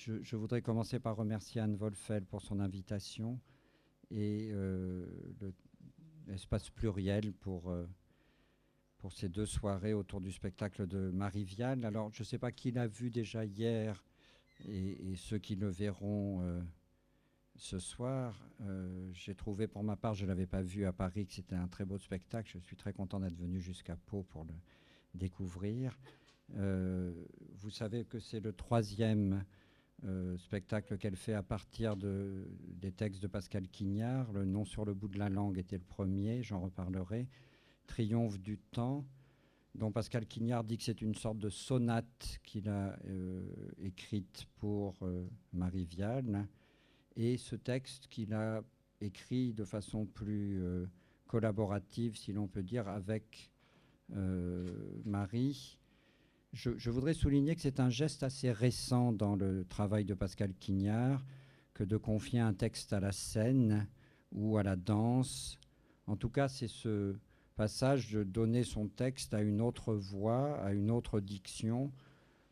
Je voudrais commencer par remercier Anne Wolfel pour son invitation et l'espace pluriel pour ces deux soirées autour du spectacle de Marie Vial. Alors, je ne sais pas qui l'a vu déjà hier et ceux qui le verront ce soir. J'ai trouvé pour ma part, je ne l'avais pas vu à Paris, que c'était un très beau spectacle. Je suis très content d'être venu jusqu'à Pau pour le découvrir. Vous savez que c'est le troisième spectacle qu'elle fait à partir des textes de Pascal Quignard. Le Nom sur le bout de la langue était le premier, j'en reparlerai. Triomphe du temps, dont Pascal Quignard dit que c'est une sorte de sonate qu'il a écrite pour Marie Vial. Et ce texte qu'il a écrit de façon plus collaborative, si l'on peut dire, avec Marie. Je voudrais souligner que c'est un geste assez récent dans le travail de Pascal Quignard que de confier un texte à la scène ou à la danse. En tout cas, c'est ce passage de donner son texte à une autre voix, à une autre diction.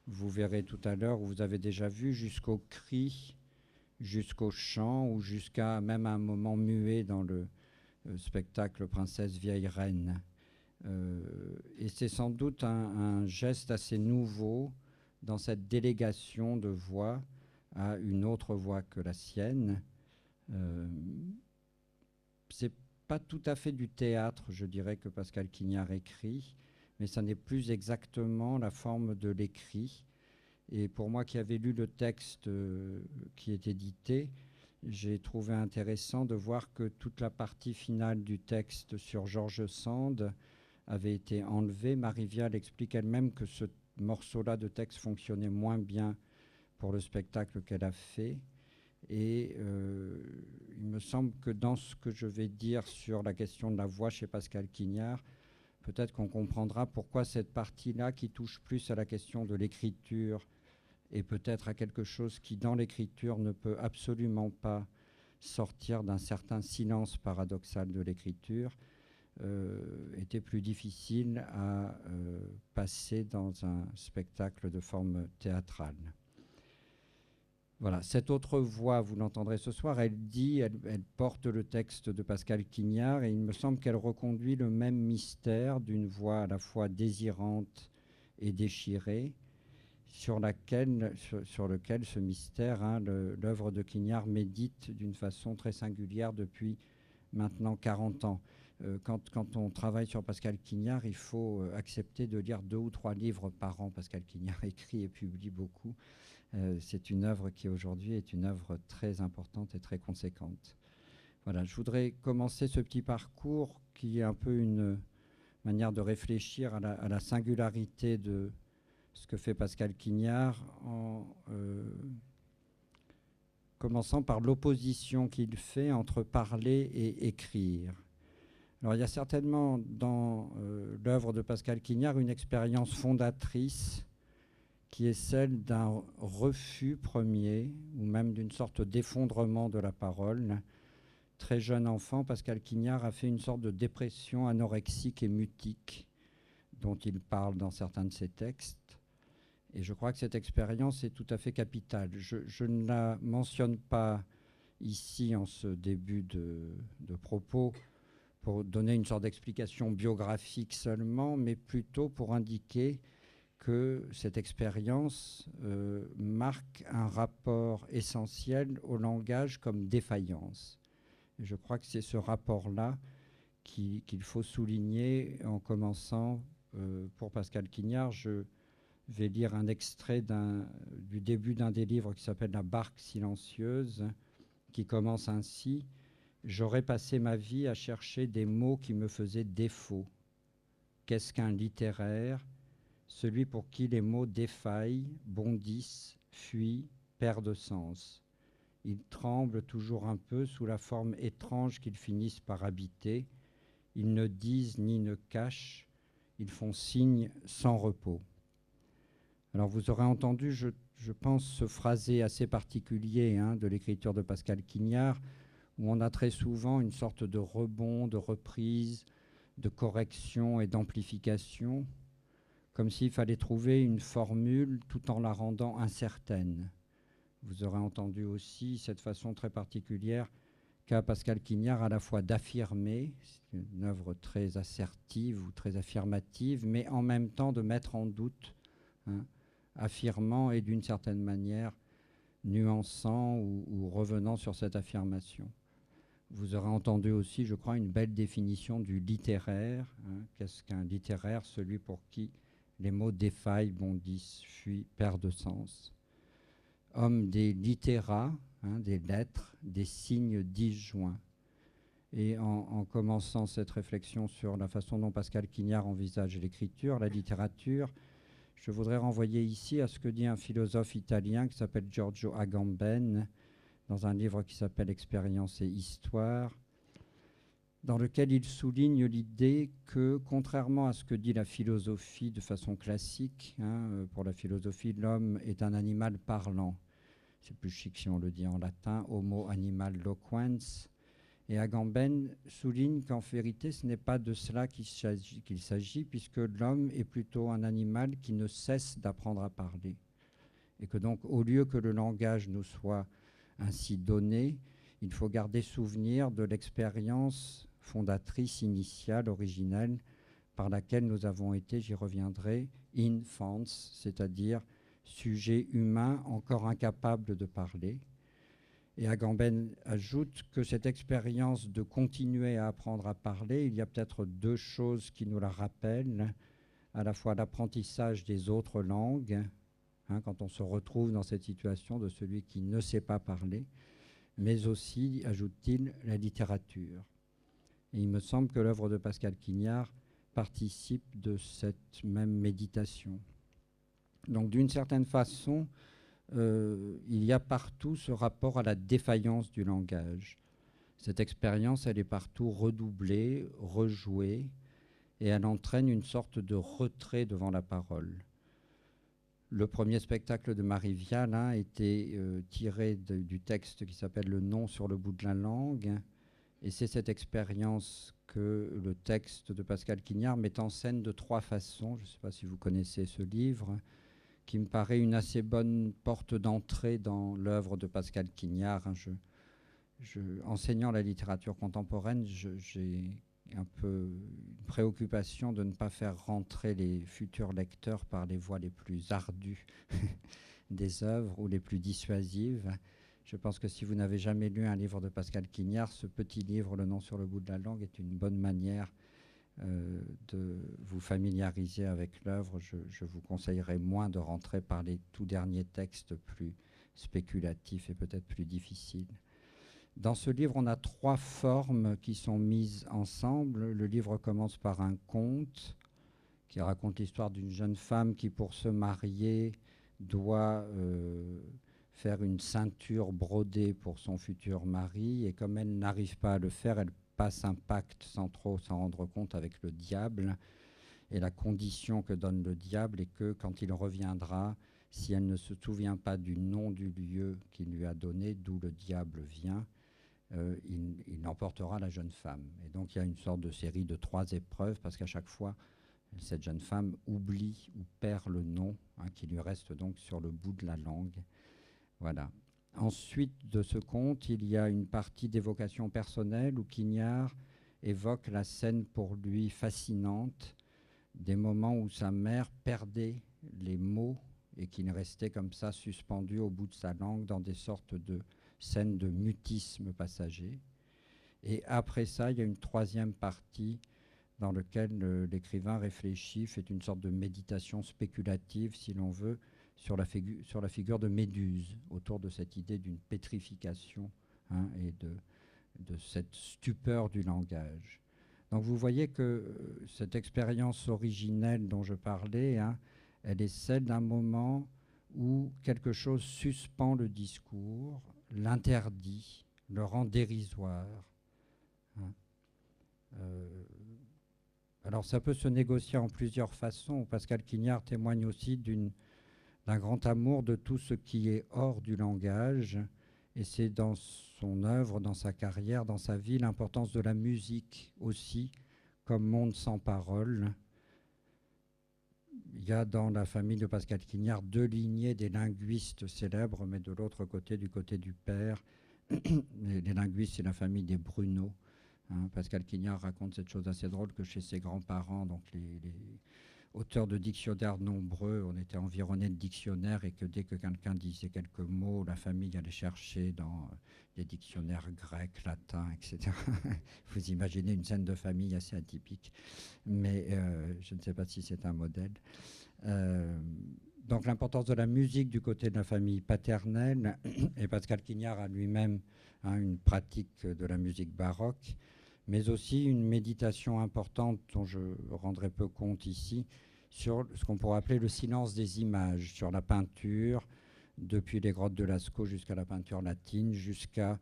Vous verrez tout à l'heure, vous avez déjà vu, jusqu'au cri, jusqu'au chant ou jusqu'à même un moment muet dans le spectacle Princesse vieille reine. Et c'est sans doute un geste assez nouveau dans cette délégation de voix à une autre voix que la sienne. C'est pas tout à fait du théâtre, je dirais, que Pascal Quignard écrit, mais ça n'est plus exactement la forme de l'écrit. Et pour moi qui avais lu le texte qui est édité, j'ai trouvé intéressant de voir que toute la partie finale du texte sur George Sand avait été enlevée. Marie Vial explique elle-même que ce morceau-là de texte fonctionnait moins bien pour le spectacle qu'elle a fait. Et il me semble que dans ce que je vais dire sur la question de la voix chez Pascal Quignard, peut-être qu'on comprendra pourquoi cette partie-là, qui touche plus à la question de l'écriture et peut-être à quelque chose qui, dans l'écriture, ne peut absolument pas sortir d'un certain silence paradoxal de l'écriture, était plus difficile à passer dans un spectacle de forme théâtrale. Voilà, cette autre voix, vous l'entendrez ce soir, elle porte le texte de Pascal Quignard et il me semble qu'elle reconduit le même mystère d'une voix à la fois désirante et déchirée, sur lequel ce mystère, l'œuvre de Quignard médite d'une façon très singulière depuis maintenant 40 ans. Quand on travaille sur Pascal Quignard, il faut accepter de lire 2 ou 3 livres par an. Pascal Quignard écrit et publie beaucoup. C'est une œuvre qui aujourd'hui est une œuvre très importante et très conséquente. Voilà, je voudrais commencer ce petit parcours qui est un peu une manière de réfléchir à la singularité de ce que fait Pascal Quignard en commençant par l'opposition qu'il fait entre parler et écrire. Alors il y a certainement dans l'œuvre de Pascal Quignard une expérience fondatrice qui est celle d'un refus premier ou même d'une sorte d'effondrement de la parole. Très jeune enfant, Pascal Quignard a fait une sorte de dépression anorexique et mutique dont il parle dans certains de ses textes. Et je crois que cette expérience est tout à fait capitale. Je ne la mentionne pas ici en ce début de propos pour donner une sorte d'explication biographique seulement, mais plutôt pour indiquer que cette expérience marque un rapport essentiel au langage comme défaillance. Et je crois que c'est ce rapport-là qu'il faut souligner en commençant pour Pascal Quignard. Je vais lire un extrait du début d'un des livres qui s'appelle La barque silencieuse, qui commence ainsi. J'aurais passé ma vie à chercher des mots qui me faisaient défaut. Qu'est-ce qu'un littéraire ? Celui pour qui les mots défaillent, bondissent, fuient, perdent sens. Ils tremblent toujours un peu sous la forme étrange qu'ils finissent par habiter. Ils ne disent ni ne cachent, ils font signe sans repos. Alors vous aurez entendu, je pense, ce phrasé assez particulier de l'écriture de Pascal Quignard, où on a très souvent une sorte de rebond, de reprise, de correction et d'amplification, comme s'il fallait trouver une formule tout en la rendant incertaine. Vous aurez entendu aussi cette façon très particulière qu'a Pascal Quignard à la fois d'affirmer, c'est une œuvre très assertive ou très affirmative, mais en même temps de mettre en doute, hein, affirmant et d'une certaine manière nuançant ou revenant sur cette affirmation. Vous aurez entendu aussi, je crois, une belle définition du littéraire. Hein. Qu'est-ce qu'un littéraire? Celui pour qui les mots défaillent, bondissent, fuient, perdent sens. Homme des littéras, hein, des lettres, des signes disjoints. Et en commençant cette réflexion sur la façon dont Pascal Quignard envisage l'écriture, la littérature, je voudrais renvoyer ici à ce que dit un philosophe italien qui s'appelle Giorgio Agamben, dans un livre qui s'appelle Expérience et Histoire, dans lequel il souligne l'idée que, contrairement à ce que dit la philosophie de façon classique, hein, pour la philosophie, l'homme est un animal parlant. C'est plus chic si on le dit en latin, homo animal loquens. Et Agamben souligne qu'en vérité, ce n'est pas de cela qu'il s'agit, puisque l'homme est plutôt un animal qui ne cesse d'apprendre à parler. Et que donc, au lieu que le langage nous soit ainsi donné, il faut garder souvenir de l'expérience fondatrice, initiale, originelle, par laquelle nous avons été, j'y reviendrai, infants, c'est-à-dire sujets humains encore incapables de parler. Et Agamben ajoute que cette expérience de continuer à apprendre à parler, il y a peut-être deux choses qui nous la rappellent, à la fois l'apprentissage des autres langues, hein, quand on se retrouve dans cette situation de celui qui ne sait pas parler, mais aussi, ajoute-t-il, la littérature. Et il me semble que l'œuvre de Pascal Quignard participe de cette même méditation. Donc d'une certaine façon, il y a partout ce rapport à la défaillance du langage. Cette expérience, elle est partout redoublée, rejouée, et elle entraîne une sorte de retrait devant la parole. Le premier spectacle de Marie Vial, hein, était tiré du texte qui s'appelle « Le nom sur le bout de la langue », et c'est cette expérience que le texte de Pascal Quignard met en scène de trois façons. Je ne sais pas si vous connaissez ce livre, qui me paraît une assez bonne porte d'entrée dans l'œuvre de Pascal Quignard. Enseignant la littérature contemporaine, j'ai un peu une préoccupation de ne pas faire rentrer les futurs lecteurs par les voies les plus ardues des œuvres ou les plus dissuasives. Je pense que si vous n'avez jamais lu un livre de Pascal Quignard, ce petit livre, Le nom sur le bout de la langue, est une bonne manière de vous familiariser avec l'œuvre. Je vous conseillerais moins de rentrer par les tout derniers textes plus spéculatifs et peut-être plus difficiles. Dans ce livre, on a trois formes qui sont mises ensemble. Le livre commence par un conte qui raconte l'histoire d'une jeune femme qui, pour se marier, doit faire une ceinture brodée pour son futur mari. Et comme elle n'arrive pas à le faire, elle passe un pacte sans trop s'en rendre compte avec le diable. Et la condition que donne le diable est que quand il reviendra, si elle ne se souvient pas du nom du lieu qu'il lui a donné, d'où le diable vient, il emportera la jeune femme. Et donc il y a une sorte de série de 3 épreuves, parce qu'à chaque fois, cette jeune femme oublie ou perd le nom, hein, qui lui reste donc sur le bout de la langue. Voilà. Ensuite de ce conte, il y a une partie d'évocation personnelle où Quignard évoque la scène pour lui fascinante des moments où sa mère perdait les mots et qu'il restait comme ça suspendu au bout de sa langue dans des sortes de scènes de mutisme passager. Et après ça, il y a une troisième partie dans laquelle l'écrivain réfléchit, fait une sorte de méditation spéculative, si l'on veut, sur la figure de Méduse, autour de cette idée d'une pétrification, hein, et de cette stupeur du langage. Donc vous voyez que cette expérience originelle dont je parlais, hein, elle est celle d'un moment où quelque chose suspend le discours, l'interdit, le rend dérisoire. Hein. Alors ça peut se négocier en plusieurs façons. Pascal Quignard témoigne aussi d'un grand amour de tout ce qui est hors du langage. Et c'est dans son œuvre, dans sa carrière, dans sa vie, l'importance de la musique aussi, comme monde sans parole. il y a dans la famille de Pascal Quignard 2 lignées des linguistes célèbres, mais de l'autre côté, du côté du père, les linguistes, c'est la famille des Bruno. Hein. Pascal Quignard raconte cette chose assez drôle que chez ses grands-parents, donc les auteurs de dictionnaires nombreux, on était environné de dictionnaires et que dès que quelqu'un disait quelques mots, la famille allait chercher dans des dictionnaires grecs, latins, etc. Vous imaginez une scène de famille assez atypique, mais je ne sais pas si c'est un modèle. Donc l'importance de la musique du côté de la famille paternelle, et Pascal Quignard a lui-même une pratique de la musique baroque, mais aussi une méditation importante dont je rendrai peu compte ici, sur ce qu'on pourrait appeler le silence des images, sur la peinture, depuis les grottes de Lascaux jusqu'à la peinture latine, jusqu'à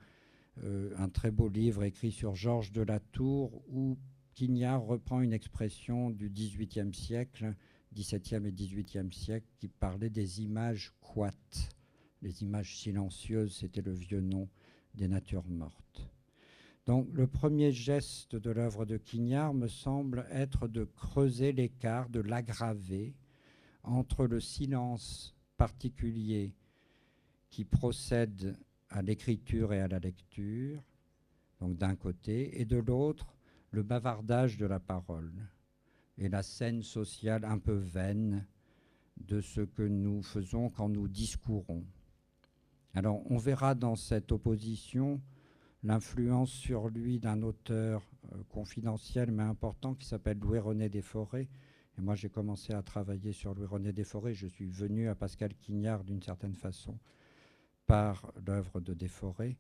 un très beau livre écrit sur Georges de la Tour, où Quignard reprend une expression du XVIIIe siècle, XVIIe et XVIIIe siècle, qui parlait des images quates. Les images silencieuses, c'était le vieux nom des natures mortes. Donc le premier geste de l'œuvre de Quignard me semble être de creuser l'écart, de l'aggraver entre le silence particulier qui procède à l'écriture et à la lecture, donc d'un côté, et de l'autre, le bavardage de la parole et la scène sociale un peu vaine de ce que nous faisons quand nous discourons. Alors on verra dans cette opposition l'influence sur lui d'un auteur confidentiel mais important qui s'appelle Louis-René Desforêts. Et moi, j'ai commencé à travailler sur Louis-René Desforêts. Je suis venu à Pascal Quignard d'une certaine façon par l'œuvre de Desforêts.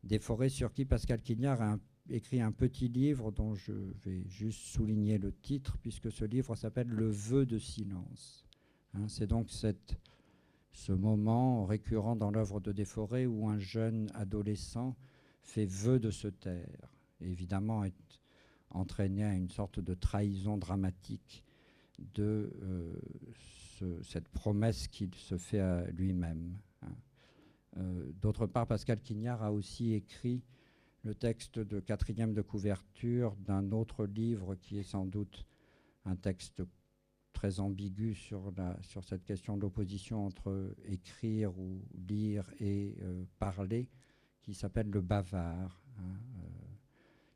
Desforêts sur qui Pascal Quignard a écrit un petit livre dont je vais juste souligner le titre, puisque ce livre s'appelle « Le vœu de silence ». Hein, c'est donc ce moment récurrent dans l'œuvre de Desforêts où un jeune adolescent fait vœu de se taire, et évidemment est entraîné à une sorte de trahison dramatique de cette promesse qu'il se fait à lui-même. Hein. D'autre part, Pascal Quignard a aussi écrit le texte de 4e de couverture d'un autre livre qui est sans doute un texte très ambigu sur cette question de l'opposition entre écrire ou lire et parler, qui s'appelle Le Bavard, hein,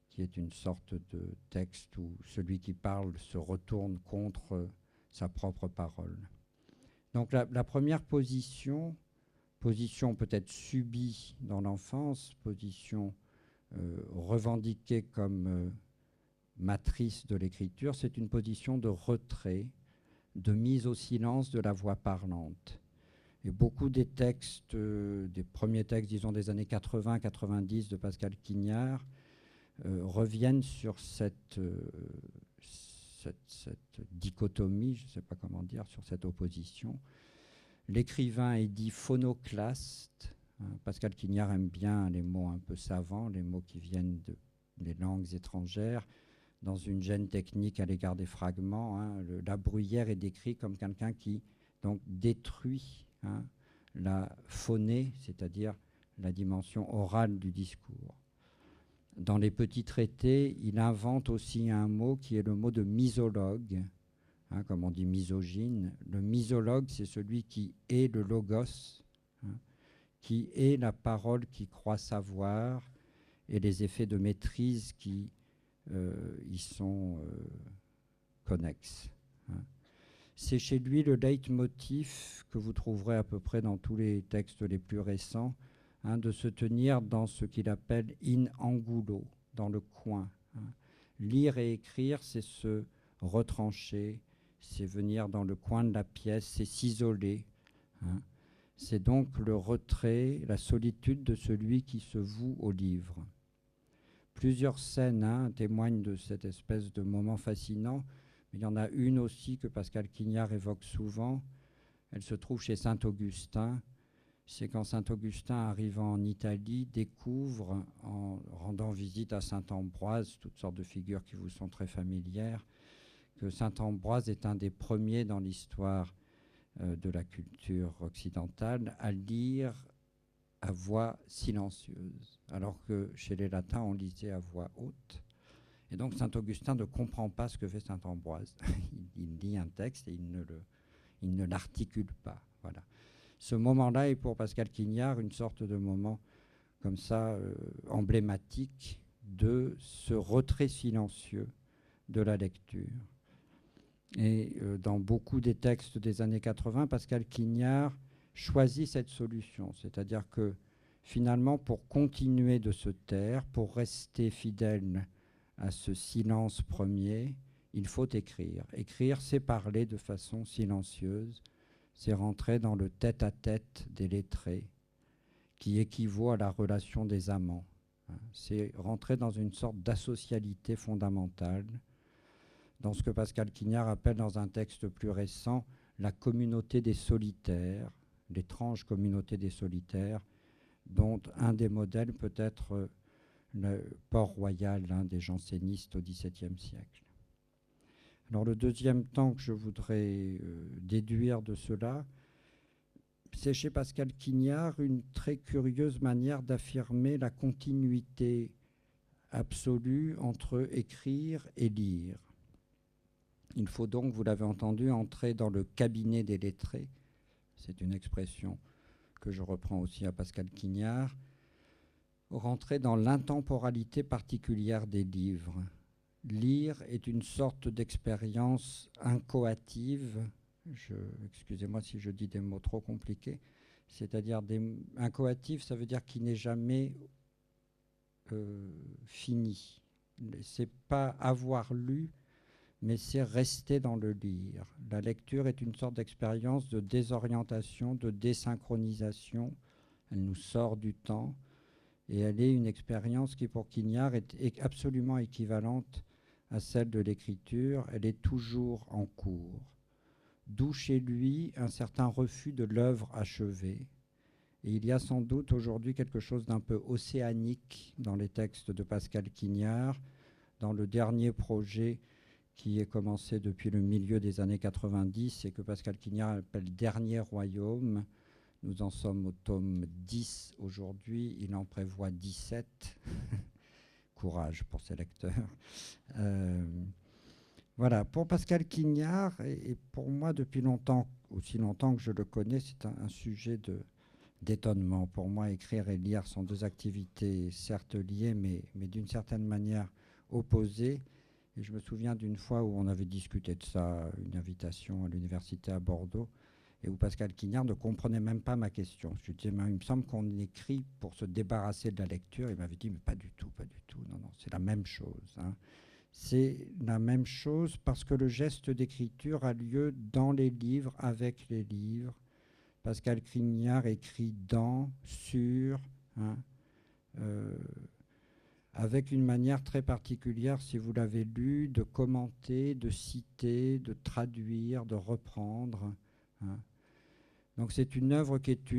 qui est une sorte de texte où celui qui parle se retourne contre sa propre parole. Donc la première position peut-être subie dans l'enfance, position revendiquée comme matrice de l'écriture, c'est une position de retrait, de mise au silence de la voix parlante. Et beaucoup des textes, des premiers textes, disons des années 80-90 de Pascal Quignard, reviennent sur cette dichotomie, je ne sais pas comment dire, sur cette opposition. L'écrivain est dit phonoclaste. Hein, Pascal Quignard aime bien les mots un peu savants, les mots qui viennent des langues étrangères, dans une gêne technique à l'égard des fragments. Hein, la Bruyère est décrit comme quelqu'un qui donc détruit la phonée, c'est-à-dire la dimension orale du discours. Dans les petits traités, il invente aussi un mot qui est le mot de misologue, comme on dit misogyne. Le misologue, c'est celui qui est le logos, qui est la parole qui croit savoir et les effets de maîtrise qui y sont connexes. C'est chez lui le leitmotiv que vous trouverez à peu près dans tous les textes les plus récents, de se tenir dans ce qu'il appelle in angulo, dans le coin. Lire et écrire, c'est se retrancher, c'est venir dans le coin de la pièce, c'est s'isoler. C'est donc le retrait, la solitude de celui qui se voue au livre. Plusieurs scènes témoignent de cette espèce de moment fascinant. Il y en a une aussi que Pascal Quignard évoque souvent. Elle se trouve chez Saint-Augustin. C'est quand Saint-Augustin, arrivant en Italie, découvre, en rendant visite à Saint-Ambroise, toutes sortes de figures qui vous sont très familières, que Saint-Ambroise est un des premiers dans l'histoire de la culture occidentale à lire à voix silencieuse, alors que chez les latins, on lisait à voix haute. Et donc saint Augustin ne comprend pas ce que fait saint Ambroise. Il lit un texte et il ne l'articule pas. Voilà. Ce moment-là est pour Pascal Quignard une sorte de moment comme ça emblématique de ce retrait silencieux de la lecture. Et dans beaucoup des textes des années 80, Pascal Quignard choisit cette solution, c'est-à-dire que finalement, pour continuer de se taire, pour rester fidèle à ce silence premier, il faut écrire. Écrire, c'est parler de façon silencieuse, c'est rentrer dans le tête-à-tête des lettrés, qui équivaut à la relation des amants. C'est rentrer dans une sorte d'asocialité fondamentale, dans ce que Pascal Quignard appelle dans un texte plus récent la communauté des solitaires, l'étrange communauté des solitaires, dont un des modèles peut être le Port-Royal, l'un des jansénistes au XVIIe siècle. Alors le deuxième temps que je voudrais déduire de cela, c'est chez Pascal Quignard une très curieuse manière d'affirmer la continuité absolue entre écrire et lire. Il faut donc, vous l'avez entendu, entrer dans le cabinet des lettrés. C'est une expression que je reprends aussi à Pascal Quignard. Rentrer dans l'intemporalité particulière des livres. Lire est une sorte d'expérience incoative. Excusez-moi si je dis des mots trop compliqués. C'est-à-dire incoative, ça veut dire qu'il n'est jamais fini. C'est pas avoir lu, mais c'est rester dans le lire. La lecture est une sorte d'expérience de désorientation, de désynchronisation. Elle nous sort du temps et elle est une expérience qui, pour Quignard, est absolument équivalente à celle de l'écriture. Elle est toujours en cours. D'où chez lui un certain refus de l'œuvre achevée. Et il y a sans doute aujourd'hui quelque chose d'un peu océanique dans les textes de Pascal Quignard, dans le dernier projet qui est commencé depuis le milieu des années 90 et que Pascal Quignard appelle Dernier Royaume. Nous en sommes au tome 10 aujourd'hui, il en prévoit 17. Courage pour ses lecteurs. Voilà, pour Pascal Quignard, et pour moi depuis longtemps, aussi longtemps que je le connais, c'est un sujet d'étonnement. Pour moi, écrire et lire sont deux activités certes liées, mais d'une certaine manière opposées. Et je me souviens d'une fois où on avait discuté de ça, une invitation à l'université à Bordeaux, et où Pascal Quignard ne comprenait même pas ma question. Je lui disais, il me semble qu'on écrit pour se débarrasser de la lecture. Il m'avait dit, mais pas du tout, pas du tout. Non, c'est la même chose. Hein. C'est la même chose parce que le geste d'écriture a lieu dans les livres, avec les livres. Pascal Quignard écrit dans, sur, hein, avec une manière très particulière, si vous l'avez lu, de commenter, de citer, de traduire, de reprendre. Hein. Donc c'est une œuvre qui est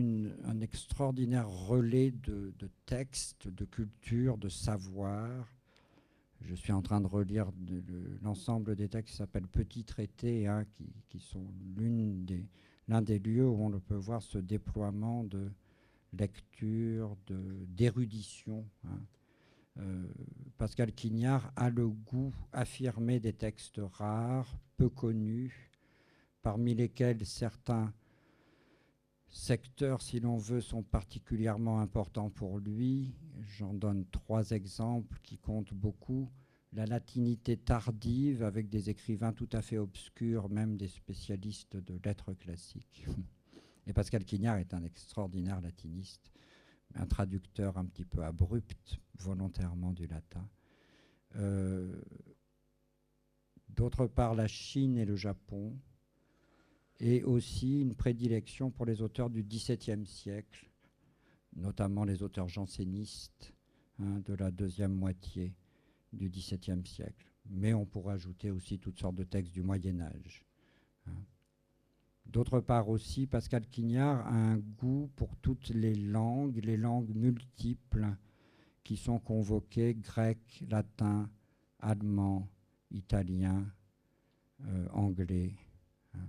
un extraordinaire relais de textes, de culture, de savoir. Je suis en train de relire l'ensemble des textes qui s'appellent Petits traités, hein, qui sont l'un des lieux où on peut voir ce déploiement de lecture, d'érudition. Hein. Pascal Quignard a le goût affirmé des textes rares, peu connus, parmi lesquels certains secteurs, si l'on veut, sont particulièrement importants pour lui. J'en donne 3 exemples qui comptent beaucoup. La latinité tardive, avec des écrivains tout à fait obscurs, même des spécialistes de lettres classiques. Et Pascal Quignard est un extraordinaire latiniste, un traducteur un petit peu abrupt, volontairement, du latin. D'autre part, la Chine et le Japon, et aussi une prédilection pour les auteurs du XVIIe siècle, notamment les auteurs jansénistes, hein, de la deuxième moitié du XVIIe siècle. Mais on pourrait ajouter aussi toutes sortes de textes du Moyen-Âge. Hein. D'autre part aussi, Pascal Quignard a un goût pour toutes les langues multiples qui sont convoquées, grec, latin, allemand, italien, anglais. Hein.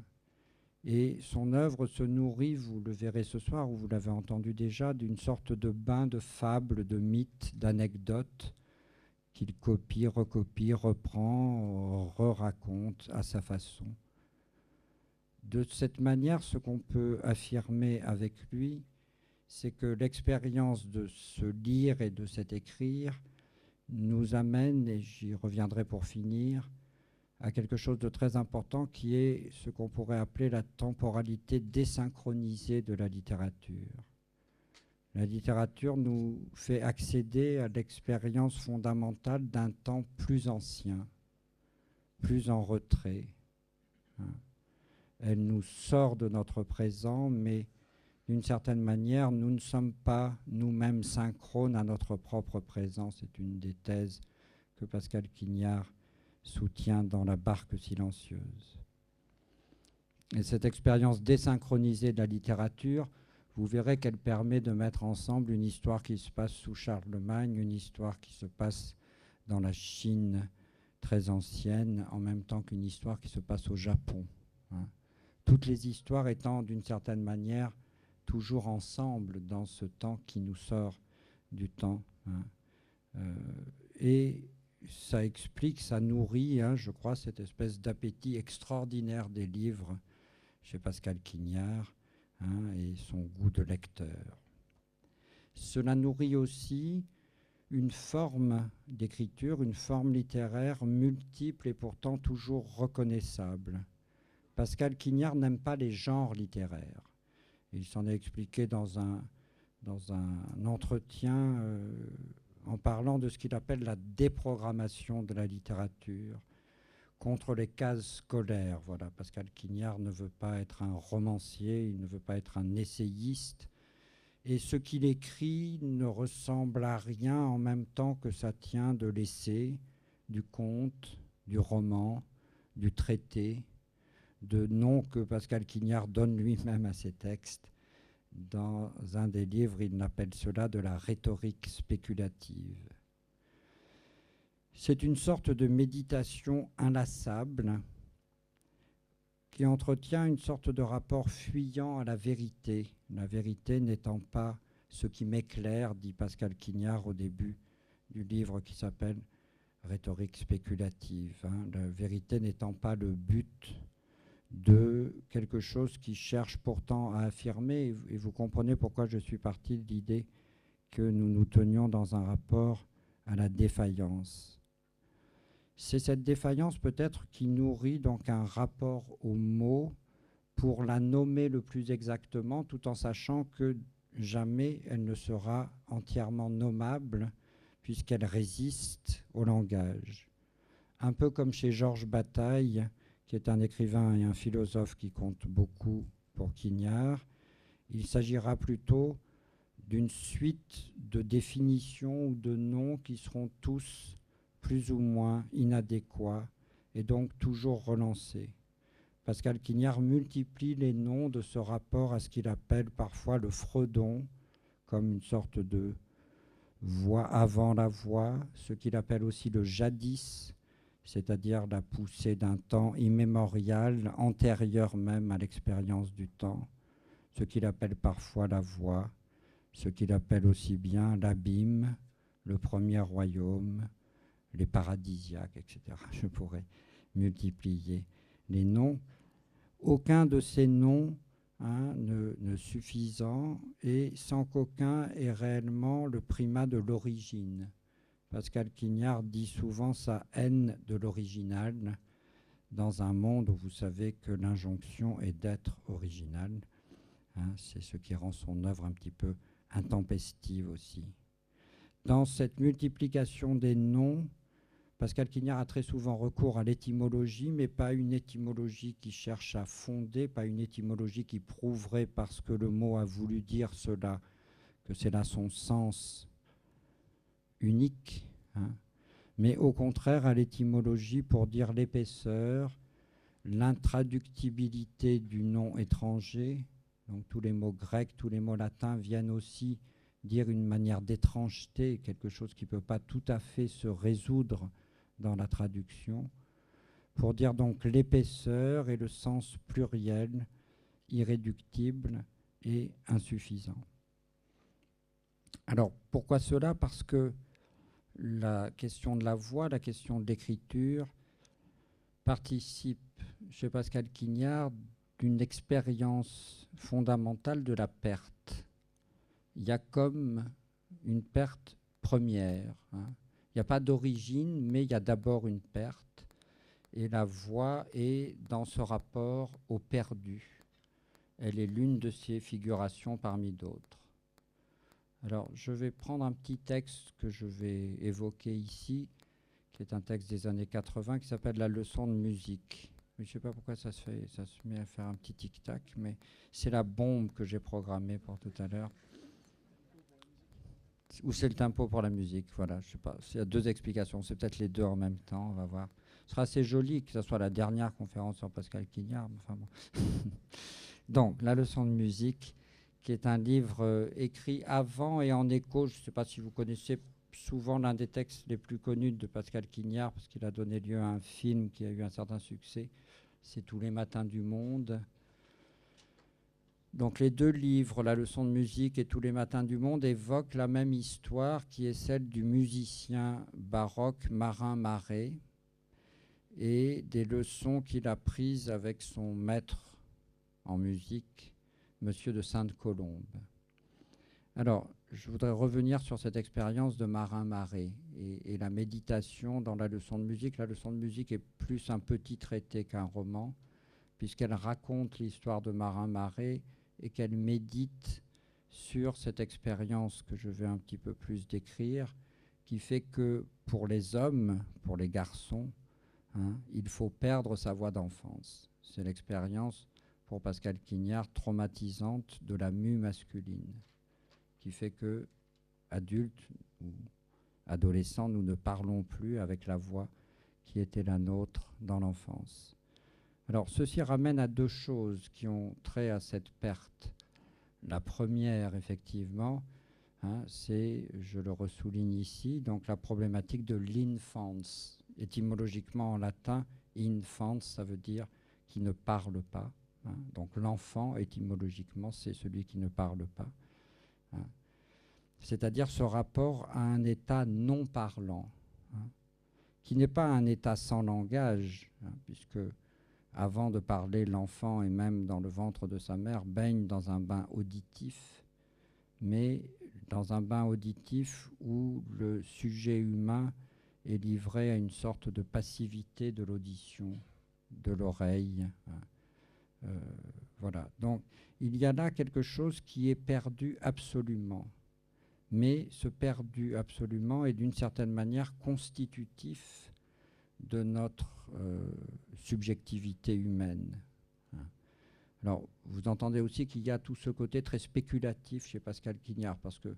Et son œuvre se nourrit, vous le verrez ce soir, ou vous l'avez entendu déjà, d'une sorte de bain de fables, de mythes, d'anecdotes qu'il copie, recopie, reprend, re-raconte à sa façon. De cette manière, ce qu'on peut affirmer avec lui, c'est que l'expérience de se lire et de cet écrire nous amène, et j'y reviendrai pour finir, à quelque chose de très important qui est ce qu'on pourrait appeler la temporalité désynchronisée de la littérature. La littérature nous fait accéder à l'expérience fondamentale d'un temps plus ancien, plus en retrait. Elle nous sort de notre présent, mais d'une certaine manière, nous ne sommes pas nous-mêmes synchrones à notre propre présent. C'est une des thèses que Pascal Quignard soutient dans La barque silencieuse. Et cette expérience désynchronisée de la littérature, vous verrez qu'elle permet de mettre ensemble une histoire qui se passe sous Charlemagne, une histoire qui se passe dans la Chine très ancienne, en même temps qu'une histoire qui se passe au Japon. Toutes les histoires étant d'une certaine manière toujours ensemble dans ce temps qui nous sort du temps. Et ça explique, ça nourrit, je crois, cette espèce d'appétit extraordinaire des livres chez Pascal Quignard et son goût de lecteur. Cela nourrit aussi une forme d'écriture, une forme littéraire multiple et pourtant toujours reconnaissable. Pascal Quignard n'aime pas les genres littéraires. Il s'en est expliqué dans un entretien en parlant de ce qu'il appelle la déprogrammation de la littérature contre les cases scolaires. Voilà, Pascal Quignard ne veut pas être un romancier, il ne veut pas être un essayiste. Et ce qu'il écrit ne ressemble à rien en même temps que ça tient de l'essai, du conte, du roman, du traité, de noms que Pascal Quignard donne lui-même à ses textes. Dans un des livres, il appelle cela de la rhétorique spéculative. C'est une sorte de méditation inlassable qui entretient une sorte de rapport fuyant à la vérité n'étant pas ce qui m'éclaire, dit Pascal Quignard au début du livre qui s'appelle Rhétorique spéculative. La vérité n'étant pas le but de quelque chose qui cherche pourtant à affirmer, et vous comprenez pourquoi je suis parti de l'idée que nous nous tenions dans un rapport à la défaillance. C'est cette défaillance peut-être qui nourrit donc un rapport au mot pour la nommer le plus exactement, tout en sachant que jamais elle ne sera entièrement nommable puisqu'elle résiste au langage. Un peu comme chez Georges Bataille, qui est un écrivain et un philosophe qui compte beaucoup pour Quignard, il s'agira plutôt d'une suite de définitions ou de noms qui seront tous plus ou moins inadéquats et donc toujours relancés. Pascal Quignard multiplie les noms de ce rapport à ce qu'il appelle parfois le Freudon, comme une sorte de voix avant la voix, ce qu'il appelle aussi le jadis, c'est-à-dire la poussée d'un temps immémorial, antérieur même à l'expérience du temps, ce qu'il appelle parfois la voix, ce qu'il appelle aussi bien l'abîme, le premier royaume, les paradisiaques, etc. Je pourrais multiplier les noms. Aucun de ces noms ne suffisant et sans qu'aucun ait réellement le primat de l'origine. Pascal Quignard dit souvent sa haine de l'original dans un monde où vous savez que l'injonction est d'être original. C'est ce qui rend son œuvre un petit peu intempestive aussi. Dans cette multiplication des noms, Pascal Quignard a très souvent recours à l'étymologie, mais pas une étymologie qui cherche à fonder, pas une étymologie qui prouverait parce que le mot a voulu dire cela, que c'est là son sens unique, mais au contraire à l'étymologie pour dire l'épaisseur, l'intraductibilité du nom étranger. Donc tous les mots grecs, tous les mots latins viennent aussi dire une manière d'étrangeté, quelque chose qui ne peut pas tout à fait se résoudre dans la traduction, pour dire donc l'épaisseur et le sens pluriel, irréductible et insuffisant. Alors pourquoi cela? Parce que la question de la voix, la question de l'écriture participe chez Pascal Quignard d'une expérience fondamentale de la perte. Il y a comme une perte première, hein. Il n'y a pas d'origine, mais il y a d'abord une perte. Et la voix est dans ce rapport au perdu. Elle est l'une de ces figurations parmi d'autres. Alors, je vais prendre un petit texte que je vais évoquer ici, qui est un texte des années 80, qui s'appelle La leçon de musique. Je ne sais pas pourquoi ça se met à faire un petit tic-tac, mais c'est la bombe que j'ai programmée pour tout à l'heure. Ou c'est le tempo pour la musique, voilà, je sais pas. Il y a deux explications, c'est peut-être les deux en même temps, on va voir. Ce sera assez joli que ce soit la dernière conférence sur Pascal Quignard. Enfin bon. Donc, La leçon de musique, qui est un livre écrit avant et en écho. Je ne sais pas si vous connaissez souvent l'un des textes les plus connus de Pascal Quignard, parce qu'il a donné lieu à un film qui a eu un certain succès. C'est Tous les matins du monde. Donc les deux livres, La leçon de musique et Tous les matins du monde, évoquent la même histoire qui est celle du musicien baroque Marin Marais et des leçons qu'il a prises avec son maître en musique, Monsieur de Sainte-Colombe. Alors, je voudrais revenir sur cette expérience de Marin Marais et la méditation dans la leçon de musique. La leçon de musique est plus un petit traité qu'un roman, puisqu'elle raconte l'histoire de Marin Marais et qu'elle médite sur cette expérience que je vais un petit peu plus décrire, qui fait que pour les hommes, pour les garçons, hein, il faut perdre sa voix d'enfance. C'est l'expérience, pour Pascal Quignard, traumatisante de la mue masculine, qui fait que, adultes ou adolescents, nous ne parlons plus avec la voix qui était la nôtre dans l'enfance. Alors, ceci ramène à deux choses qui ont trait à cette perte. La première, effectivement, hein, c'est, je le ressouligne ici, donc la problématique de l'infance. Étymologiquement en latin, infans, ça veut dire qui ne parle pas. Hein. Donc l'enfant, étymologiquement, c'est celui qui ne parle pas. Hein. C'est-à-dire ce rapport à un état non parlant, hein, qui n'est pas un état sans langage, hein, puisque avant de parler, l'enfant, et même dans le ventre de sa mère, baigne dans un bain auditif, mais dans un bain auditif où le sujet humain est livré à une sorte de passivité de l'audition, de l'oreille. Voilà. Donc, il y a là quelque chose qui est perdu absolument. Mais ce perdu absolument est d'une certaine manière constitutif de notre subjectivité humaine. Alors, vous entendez aussi qu'il y a tout ce côté très spéculatif chez Pascal Quignard, parce que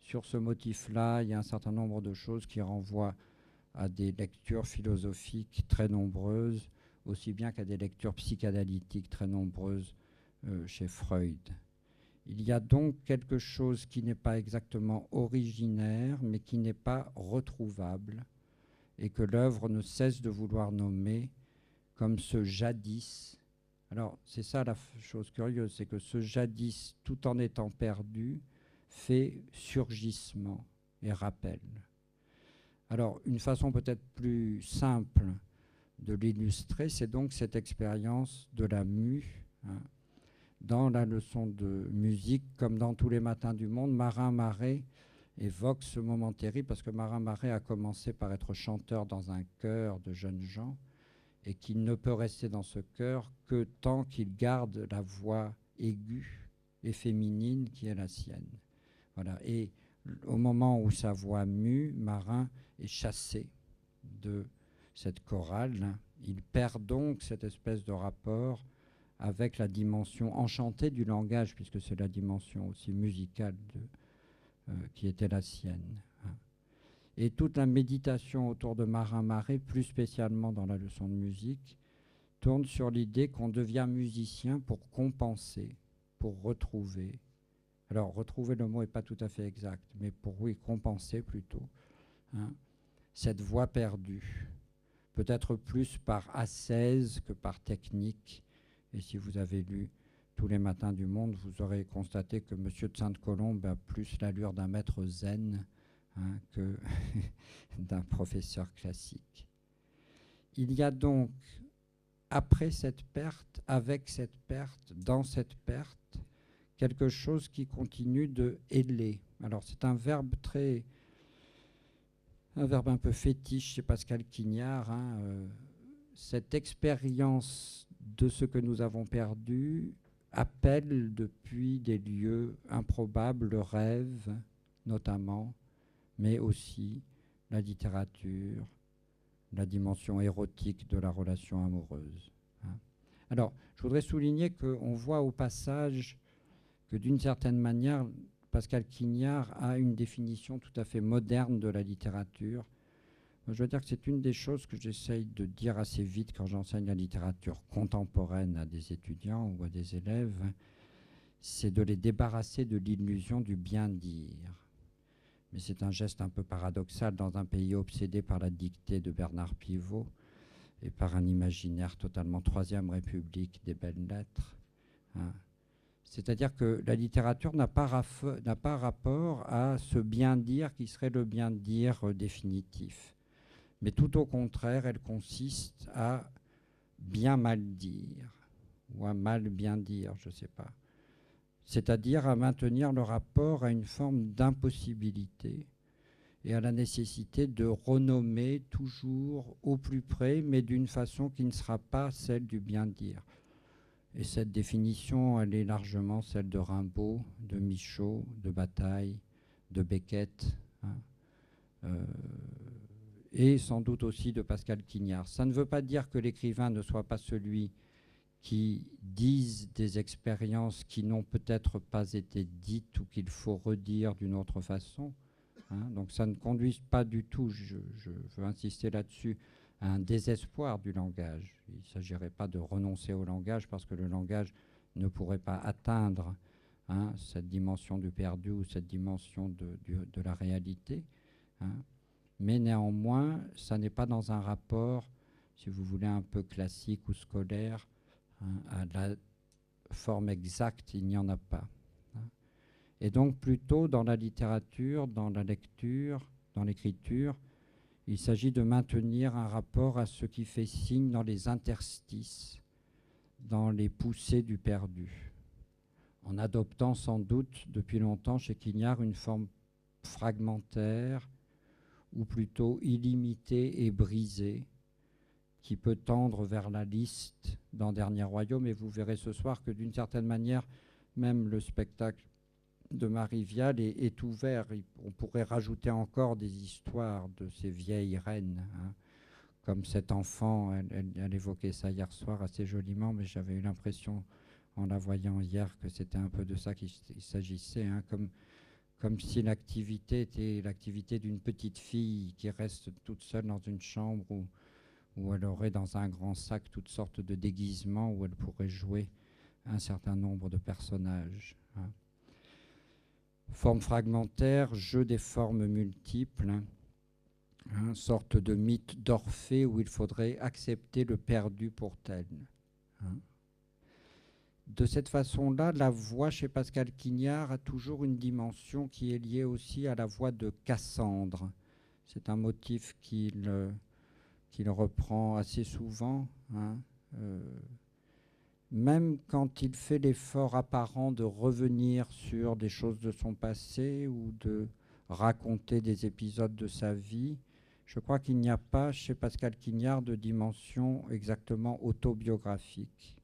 sur ce motif-là, il y a un certain nombre de choses qui renvoient à des lectures philosophiques très nombreuses, aussi bien qu'à des lectures psychanalytiques très nombreuses chez Freud. Il y a donc quelque chose qui n'est pas exactement originaire, mais qui n'est pas retrouvable, et que l'œuvre ne cesse de vouloir nommer comme ce jadis. Alors, c'est ça la chose curieuse, c'est que ce jadis, tout en étant perdu, fait surgissement et rappel. Alors, une façon peut-être plus simple de l'illustrer, c'est donc cette expérience de la mue, hein. Dans la leçon de musique, comme dans Tous les matins du monde, Marin Marais évoque ce moment terrible, parce que Marin Marais a commencé par être chanteur dans un chœur de jeunes gens, et qu'il ne peut rester dans ce chœur que tant qu'il garde la voix aiguë et féminine qui est la sienne. Voilà. Et au moment où sa voix mue, Marin est chassé de cette chorale. Il perd donc cette espèce de rapport avec la dimension enchantée du langage, puisque c'est la dimension aussi musicale qui était la sienne. Et toute la méditation autour de Marin Marais, plus spécialement dans la leçon de musique, tourne sur l'idée qu'on devient musicien pour compenser, pour retrouver. Alors, retrouver, le mot n'est pas tout à fait exact, mais pour, oui, compenser plutôt, hein, cette voix perdue. Peut-être plus par ascèse que par technique. Et si vous avez lu Tous les matins du monde, vous aurez constaté que M. de Sainte-Colombe a plus l'allure d'un maître zen que d'un professeur classique. Il y a donc, après cette perte, avec cette perte, dans cette perte, quelque chose qui continue de héler. Alors c'est un verbe un peu fétiche chez Pascal Quignard. Cette expérience de ce que nous avons perdu appelle depuis des lieux improbables le rêve, notamment, mais aussi la littérature, la dimension érotique de la relation amoureuse. Alors, je voudrais souligner qu'on voit au passage que d'une certaine manière, Pascal Quignard a une définition tout à fait moderne de la littérature. Je veux dire que c'est une des choses que j'essaye de dire assez vite quand j'enseigne la littérature contemporaine à des étudiants ou à des élèves, c'est de les débarrasser de l'illusion du bien-dire. Mais c'est un geste un peu paradoxal dans un pays obsédé par la dictée de Bernard Pivot et par un imaginaire totalement Troisième République des belles lettres. C'est-à-dire que la littérature n'a pas rapport à ce bien-dire qui serait le bien-dire définitif. Mais tout au contraire, elle consiste à bien mal dire, ou à mal bien dire, je ne sais pas. C'est-à-dire à maintenir le rapport à une forme d'impossibilité et à la nécessité de renommer toujours au plus près, mais d'une façon qui ne sera pas celle du bien-dire. Et cette définition, elle est largement celle de Rimbaud, de Michaud, de Bataille, de Beckett, et sans doute aussi de Pascal Quignard. Ça ne veut pas dire que l'écrivain ne soit pas celui qui dise des expériences qui n'ont peut-être pas été dites ou qu'il faut redire d'une autre façon. Donc ça ne conduit pas du tout, je veux insister là-dessus, à un désespoir du langage. Il ne s'agirait pas de renoncer au langage parce que le langage ne pourrait pas atteindre cette dimension du perdu ou cette dimension de la réalité. Mais néanmoins, ça n'est pas dans un rapport, si vous voulez, un peu classique ou scolaire, à la forme exacte, il n'y en a pas. Et donc plutôt dans la littérature, dans la lecture, dans l'écriture, il s'agit de maintenir un rapport à ce qui fait signe dans les interstices, dans les poussées du perdu, en adoptant sans doute depuis longtemps chez Quignard une forme fragmentaire, ou plutôt illimitée et brisée, qui peut tendre vers la liste dans Dernier Royaume. Et vous verrez ce soir que d'une certaine manière, même le spectacle de Marie Vial est ouvert. On pourrait rajouter encore des histoires de ces vieilles reines, comme cet enfant, elle évoquait ça hier soir assez joliment, mais j'avais eu l'impression en la voyant hier que c'était un peu de ça qu'il s'agissait, comme si l'activité était l'activité d'une petite fille qui reste toute seule dans une chambre où elle aurait dans un grand sac toutes sortes de déguisements où elle pourrait jouer un certain nombre de personnages. Forme fragmentaire, jeu des formes multiples, sorte de mythe d'Orphée où il faudrait accepter le perdu pour tel. De cette façon-là, la voix chez Pascal Quignard a toujours une dimension qui est liée aussi à la voix de Cassandre. C'est un motif qu'il reprend assez souvent, même quand il fait l'effort apparent de revenir sur des choses de son passé ou de raconter des épisodes de sa vie. Je crois qu'il n'y a pas chez Pascal Quignard de dimension exactement autobiographique.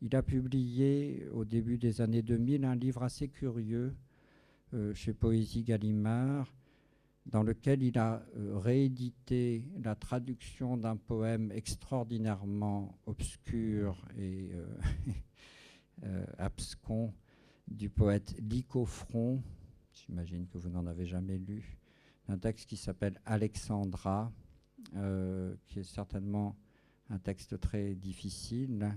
Il a publié au début des années 2000 un livre assez curieux chez Poésie Gallimard, dans lequel il a réédité la traduction d'un poème extraordinairement obscur et abscon du poète Lycophron, j'imagine que vous n'en avez jamais lu, un texte qui s'appelle Alexandra, qui est certainement un texte très difficile,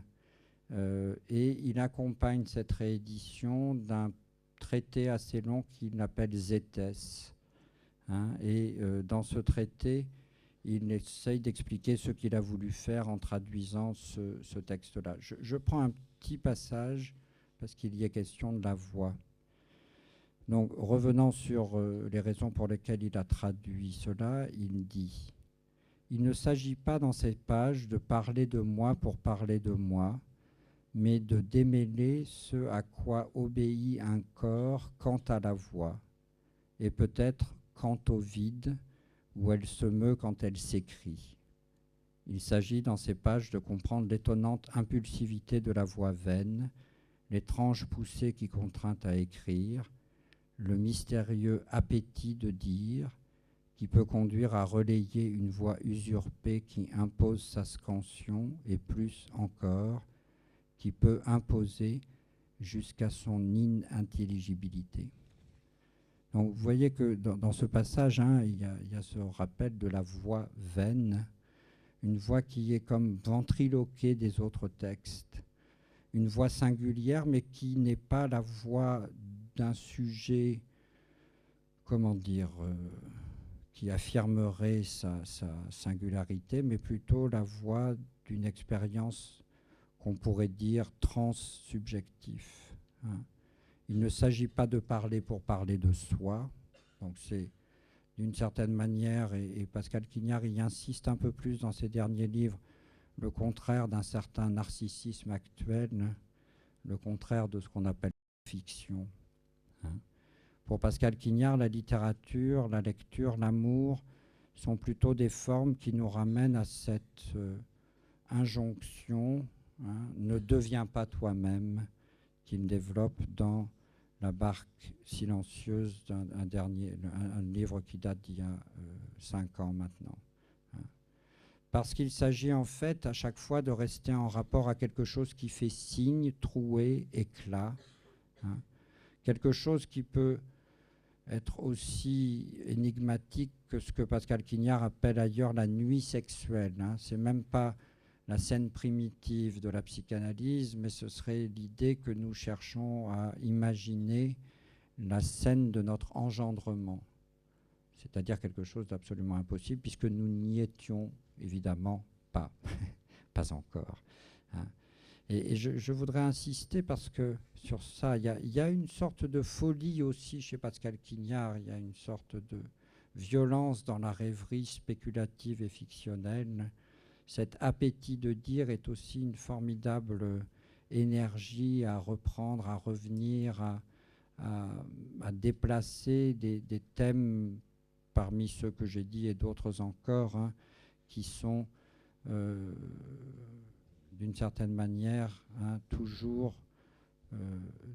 et il accompagne cette réédition d'un traité assez long qu'il appelle Zétès. Et dans ce traité, il essaye d'expliquer ce qu'il a voulu faire en traduisant ce texte-là. Je prends un petit passage parce qu'il y est question de la voix. Donc, revenant sur les raisons pour lesquelles il a traduit cela, il dit « Il ne s'agit pas dans ces pages de parler de moi pour parler de moi, mais de démêler ce à quoi obéit un corps quant à la voix, et peut-être quant au vide, où elle se meut quand elle s'écrie. Il s'agit dans ces pages de comprendre l'étonnante impulsivité de la voix vaine, l'étrange poussée qui contraint à écrire, le mystérieux appétit de dire, qui peut conduire à relayer une voix usurpée qui impose sa scansion, et plus encore, qui peut imposer jusqu'à son inintelligibilité. » Donc vous voyez que dans ce passage, hein, il y a ce rappel de la voix vaine, une voix qui est comme ventriloquée des autres textes, une voix singulière, mais qui n'est pas la voix d'un sujet, comment dire, qui affirmerait sa singularité, mais plutôt la voix d'une expérience qu'on pourrait dire transsubjectif. Hein. Il ne s'agit pas de parler pour parler de soi, donc c'est d'une certaine manière, et Pascal Quignard y insiste un peu plus dans ses derniers livres, le contraire d'un certain narcissisme actuel, le contraire de ce qu'on appelle la fiction. Hein. Pour Pascal Quignard, la littérature, la lecture, l'amour sont plutôt des formes qui nous ramènent à cette injonction, hein, ne deviens pas toi-même, qu'il développe dans La barque silencieuse, un livre qui date d'il y a 5 ans maintenant. Hein. Parce qu'il s'agit en fait à chaque fois de rester en rapport à quelque chose qui fait signe, trouée, éclat. Hein. Quelque chose qui peut être aussi énigmatique que ce que Pascal Quignard appelle ailleurs la nuit sexuelle. Hein. C'est même pas la scène primitive de la psychanalyse, mais ce serait l'idée que nous cherchons à imaginer la scène de notre engendrement, c'est-à-dire quelque chose d'absolument impossible, puisque nous n'y étions évidemment pas, pas encore. Hein. Et je voudrais insister parce que sur ça, il y a une sorte de folie aussi chez Pascal Quignard, il y a une sorte de violence dans la rêverie spéculative et fictionnelle. Cet appétit de dire est aussi une formidable énergie à reprendre, à revenir, à déplacer des thèmes parmi ceux que j'ai dit et d'autres encore, hein, qui sont d'une certaine manière, hein, toujours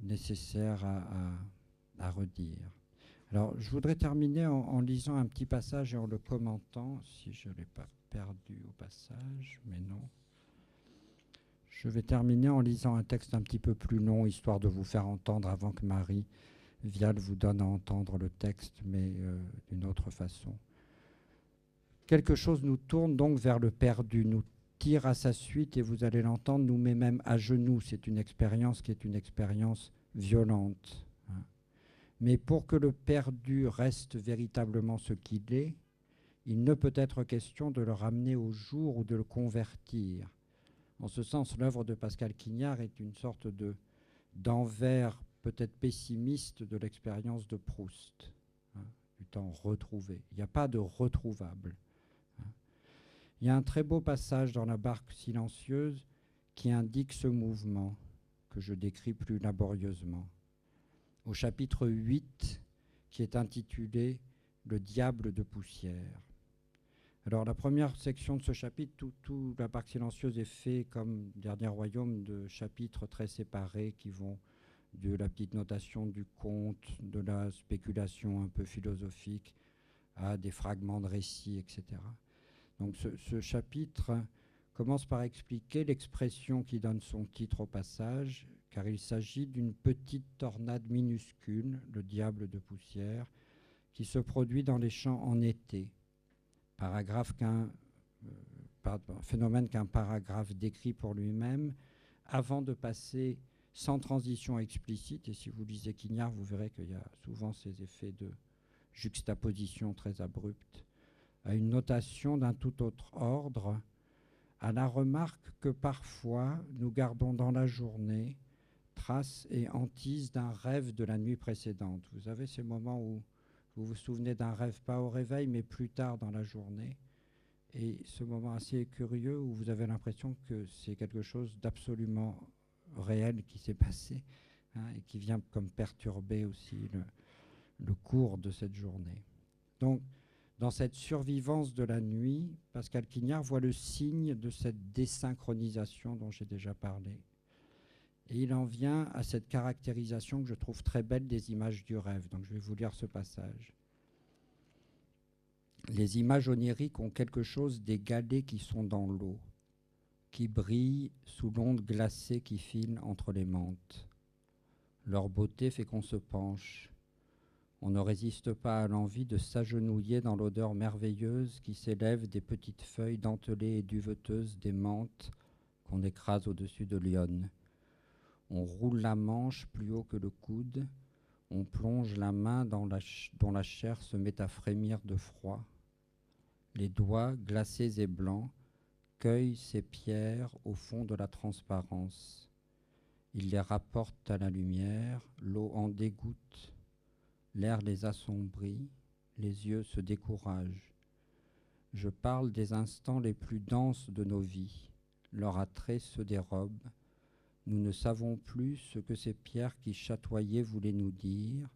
nécessaires à redire. Alors, je voudrais terminer en lisant un petit passage et en le commentant, si je ne l'ai pas perdu au passage, mais non. Je vais terminer en lisant un texte un petit peu plus long, histoire de vous faire entendre avant que Marie Vial vous donne à entendre le texte, mais d'une autre façon. Quelque chose nous tourne donc vers le perdu, nous tire à sa suite, et vous allez l'entendre, nous met même à genoux. C'est une expérience qui est une expérience violente. Hein. Mais pour que le perdu reste véritablement ce qu'il est, il ne peut être question de le ramener au jour ou de le convertir. En ce sens, l'œuvre de Pascal Quignard est une sorte d'envers peut-être pessimiste de l'expérience de Proust, hein, du temps retrouvé. Il n'y a pas de retrouvable. Hein. Il y a un très beau passage dans La barque silencieuse qui indique ce mouvement que je décris plus laborieusement. Au chapitre 8, qui est intitulé « Le diable de poussière ». Alors la première section de ce chapitre, tout La barque silencieuse est fait comme Dernier Royaume de chapitres très séparés qui vont de la petite notation du conte, de la spéculation un peu philosophique à des fragments de récits, etc. Donc ce chapitre commence par expliquer l'expression qui donne son titre au passage, car il s'agit d'une petite tornade minuscule, le diable de poussière, qui se produit dans les champs en été. Phénomène qu'un paragraphe décrit pour lui-même, avant de passer sans transition explicite, et si vous lisez Quignard, vous verrez qu'il y a souvent ces effets de juxtaposition très abrupte, à une notation d'un tout autre ordre, à la remarque que parfois nous gardons dans la journée trace et hantise d'un rêve de la nuit précédente. Vous avez ces moments où vous vous souvenez d'un rêve, pas au réveil, mais plus tard dans la journée. Et ce moment assez curieux où vous avez l'impression que c'est quelque chose d'absolument réel qui s'est passé, hein, et qui vient comme perturber aussi le cours de cette journée. Donc, dans cette survivance de la nuit, Pascal Quignard voit le signe de cette désynchronisation dont j'ai déjà parlé. Et il en vient à cette caractérisation que je trouve très belle des images du rêve. Donc je vais vous lire ce passage. Les images oniriques ont quelque chose des galets qui sont dans l'eau, qui brillent sous l'onde glacée qui file entre les menthes. Leur beauté fait qu'on se penche. On ne résiste pas à l'envie de s'agenouiller dans l'odeur merveilleuse qui s'élève des petites feuilles dentelées et duveteuses des menthes qu'on écrase au-dessus de l'Yonne. On roule la manche plus haut que le coude, on plonge la main dont la chair se met à frémir de froid. Les doigts, glacés et blancs, cueillent ces pierres au fond de la transparence. Ils les rapportent à la lumière, l'eau en dégoûte, l'air les assombrit, les yeux se découragent. Je parle des instants les plus denses de nos vies. Leur attrait se dérobe. Nous ne savons plus ce que ces pierres qui chatoyaient voulaient nous dire.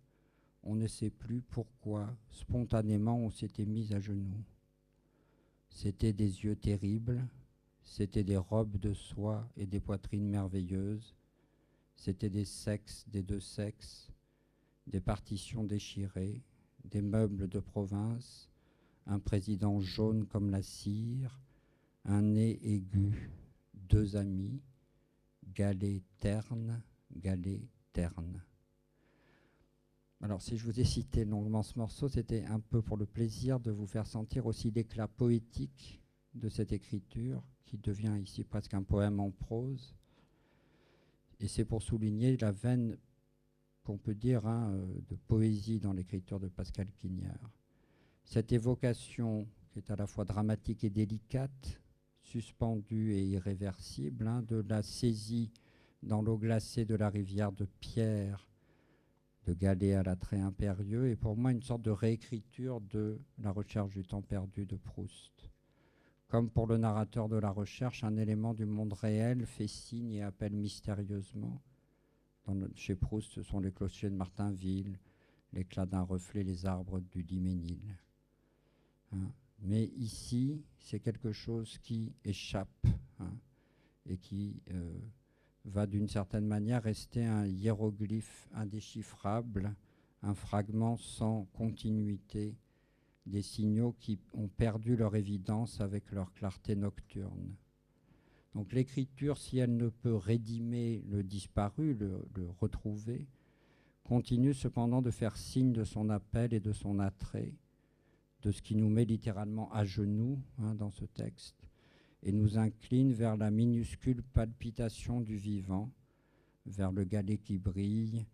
On ne sait plus pourquoi, spontanément, on s'était mis à genoux. C'étaient des yeux terribles, c'étaient des robes de soie et des poitrines merveilleuses, c'étaient des sexes des deux sexes, des partitions déchirées, des meubles de province, un président jaune comme la cire, un nez aigu, deux amis, galets ternes, galets ternes. Alors, si je vous ai cité longuement ce morceau, c'était un peu pour le plaisir de vous faire sentir aussi l'éclat poétique de cette écriture, qui devient ici presque un poème en prose. Et c'est pour souligner la veine, qu'on peut dire, de poésie dans l'écriture de Pascal Quignard. Cette évocation, qui est à la fois dramatique et délicate, suspendue et irréversible, de la saisie dans l'eau glacée de la rivière de Pierre, de Galets à l'attrait impérieux, est pour moi une sorte de réécriture de La recherche du temps perdu de Proust. Comme pour le narrateur de La recherche, un élément du monde réel fait signe et appelle mystérieusement. Chez Proust, ce sont les clochers de Martinville, l'éclat d'un reflet, les arbres du Diménil. Mais ici, c'est quelque chose qui échappe, et qui va d'une certaine manière rester un hiéroglyphe indéchiffrable, un fragment sans continuité, des signaux qui ont perdu leur évidence avec leur clarté nocturne. Donc l'écriture, si elle ne peut rédimer le disparu, le retrouver, continue cependant de faire signe de son appel et de son attrait, de ce qui nous met littéralement à genoux, dans ce texte, et nous incline vers la minuscule palpitation du vivant, vers le galet qui brille,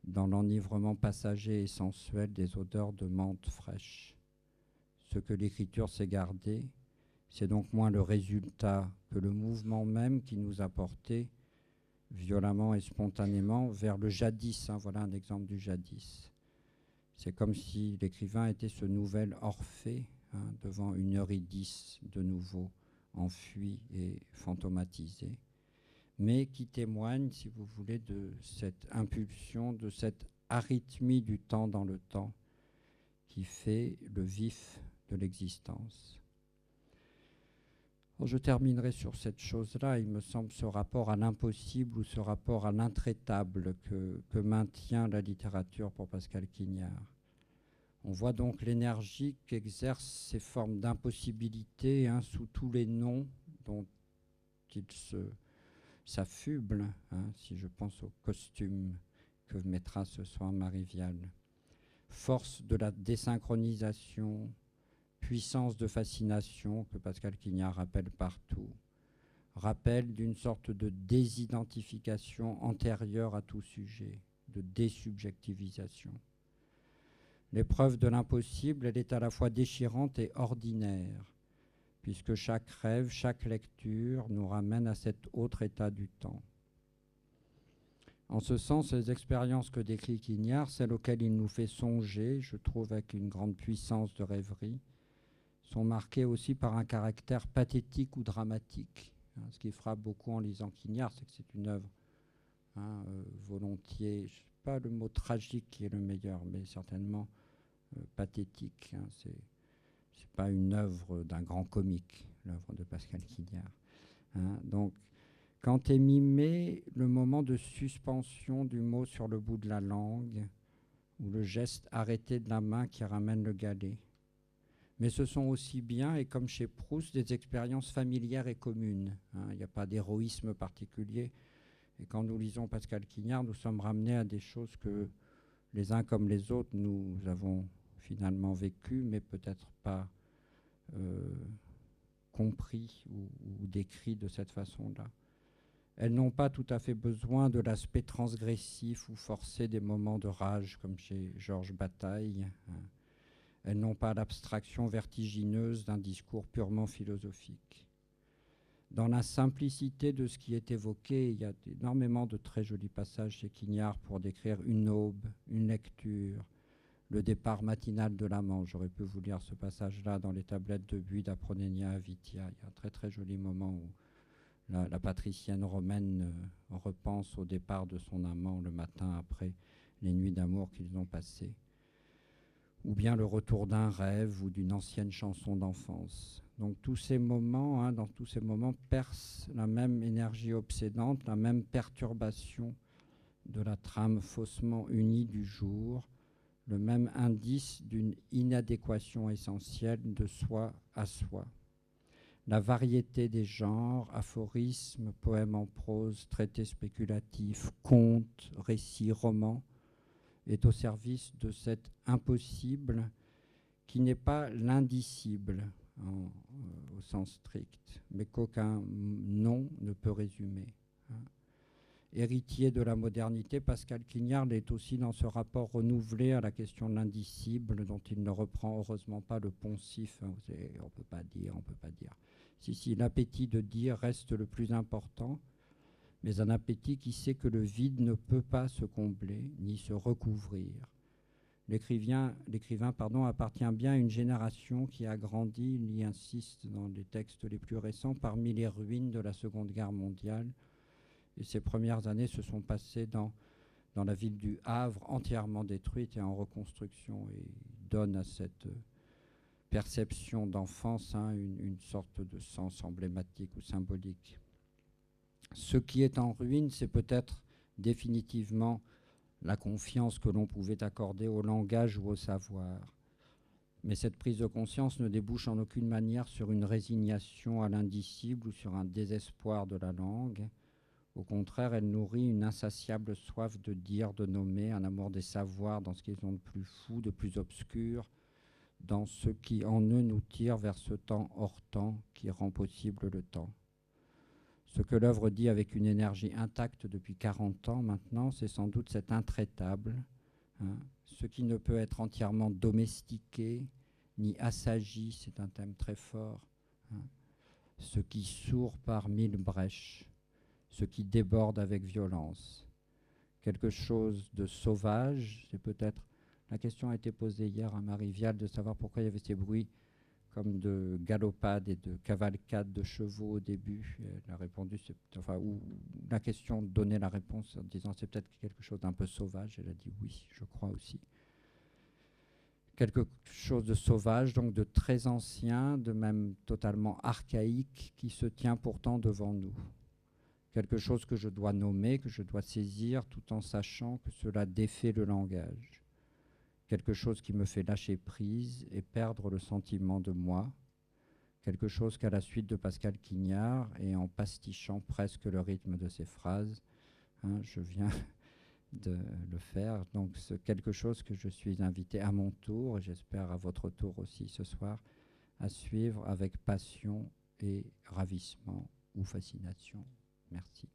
dans l'enivrement passager et sensuel des odeurs de menthe fraîche. Ce que l'écriture s'est gardé, c'est donc moins le résultat que le mouvement même qui nous a portés, violemment et spontanément, vers le jadis. Voilà un exemple du jadis. C'est comme si l'écrivain était ce nouvel Orphée, devant une Eurydice de nouveau, enfui et fantomatisé, mais qui témoigne, si vous voulez, de cette impulsion, de cette arythmie du temps dans le temps, qui fait le vif de l'existence. Je terminerai sur cette chose-là. Il me semble ce rapport à l'impossible ou ce rapport à l'intraitable que maintient la littérature pour Pascal Quignard. On voit donc l'énergie qu'exercent ces formes d'impossibilité, sous tous les noms dont il s'affuble, si je pense au costume que mettra ce soir Marie Vial. Force de la désynchronisation, puissance de fascination que Pascal Quignard rappelle partout, rappel d'une sorte de désidentification antérieure à tout sujet, de désubjectivisation. L'épreuve de l'impossible, elle est à la fois déchirante et ordinaire, puisque chaque rêve, chaque lecture nous ramène à cet autre état du temps. En ce sens, les expériences que décrit Quignard, celles auxquelles il nous fait songer, je trouve avec une grande puissance de rêverie, sont marquées aussi par un caractère pathétique ou dramatique. Ce qui frappe beaucoup en lisant Quignard, c'est que c'est une œuvre volontiers, je sais pas le mot tragique qui est le meilleur, mais certainement pathétique. C'est pas une œuvre d'un grand comique, l'œuvre de Pascal Quignard. Donc, quand est mimé le moment de suspension du mot sur le bout de la langue, ou le geste arrêté de la main qui ramène le galet. Mais ce sont aussi bien, et comme chez Proust, des expériences familières et communes. Il n'y a pas d'héroïsme particulier. Et quand nous lisons Pascal Quignard, nous sommes ramenés à des choses que les uns comme les autres, nous avons finalement vécues, mais peut-être pas compris ou décrit de cette façon-là. Elles n'ont pas tout à fait besoin de l'aspect transgressif ou forcé des moments de rage, comme chez Georges Bataille. Elles n'ont pas l'abstraction vertigineuse d'un discours purement philosophique. Dans la simplicité de ce qui est évoqué, il y a énormément de très jolis passages chez Quignard pour décrire une aube, une lecture, le départ matinal de l'amant. J'aurais pu vous lire ce passage-là dans les tablettes de buis d'Apronénia Avitia. Il y a un très très joli moment où la patricienne romaine repense au départ de son amant le matin après les nuits d'amour qu'ils ont passées. Ou bien le retour d'un rêve ou d'une ancienne chanson d'enfance. Donc tous ces moments, dans tous ces moments, percent la même énergie obsédante, la même perturbation de la trame faussement unie du jour, le même indice d'une inadéquation essentielle de soi à soi. La variété des genres, aphorismes, poèmes en prose, traités spéculatifs, contes, récits, romans, est au service de cet impossible qui n'est pas l'indicible au sens strict, mais qu'aucun nom ne peut résumer. Héritier de la modernité, Pascal Quignard est aussi dans ce rapport renouvelé à la question de l'indicible, dont il ne reprend heureusement pas le poncif. On ne peut pas dire, on ne peut pas dire. Si, l'appétit de dire reste le plus important, mais un appétit qui sait que le vide ne peut pas se combler ni se recouvrir. L'écrivain appartient bien à une génération qui a grandi, il y insiste dans les textes les plus récents, parmi les ruines de la Seconde Guerre mondiale. Et ses premières années se sont passées dans la ville du Havre, entièrement détruite et en reconstruction, et donne à cette perception d'enfance une sorte de sens emblématique ou symbolique. Ce qui est en ruine, c'est peut-être définitivement la confiance que l'on pouvait accorder au langage ou au savoir. Mais cette prise de conscience ne débouche en aucune manière sur une résignation à l'indicible ou sur un désespoir de la langue. Au contraire, elle nourrit une insatiable soif de dire, de nommer, un amour des savoirs dans ce qu'ils ont de plus fou, de plus obscur, dans ce qui en eux nous tire vers ce temps hors temps qui rend possible le temps. Ce que l'œuvre dit avec une énergie intacte depuis 40 ans maintenant, c'est sans doute cet intraitable, ce qui ne peut être entièrement domestiqué, ni assagi, c'est un thème très fort, ce qui sourd par mille brèches, ce qui déborde avec violence. Quelque chose de sauvage, c'est peut-être... La question a été posée hier à Marie Vial de savoir pourquoi il y avait ces bruits comme de galopade et de cavalcade de chevaux au début. Elle a répondu, ou la question donnait la réponse en disant c'est peut-être quelque chose d'un peu sauvage. Elle a dit oui, je crois aussi. Quelque chose de sauvage, donc de très ancien, de même totalement archaïque, qui se tient pourtant devant nous. Quelque chose que je dois nommer, que je dois saisir, tout en sachant que cela défait le langage. Quelque chose qui me fait lâcher prise et perdre le sentiment de moi, quelque chose qu'à la suite de Pascal Quignard, et en pastichant presque le rythme de ses phrases, je viens de le faire, donc c'est quelque chose que je suis invité à mon tour, et j'espère à votre tour aussi ce soir, à suivre avec passion et ravissement ou fascination. Merci.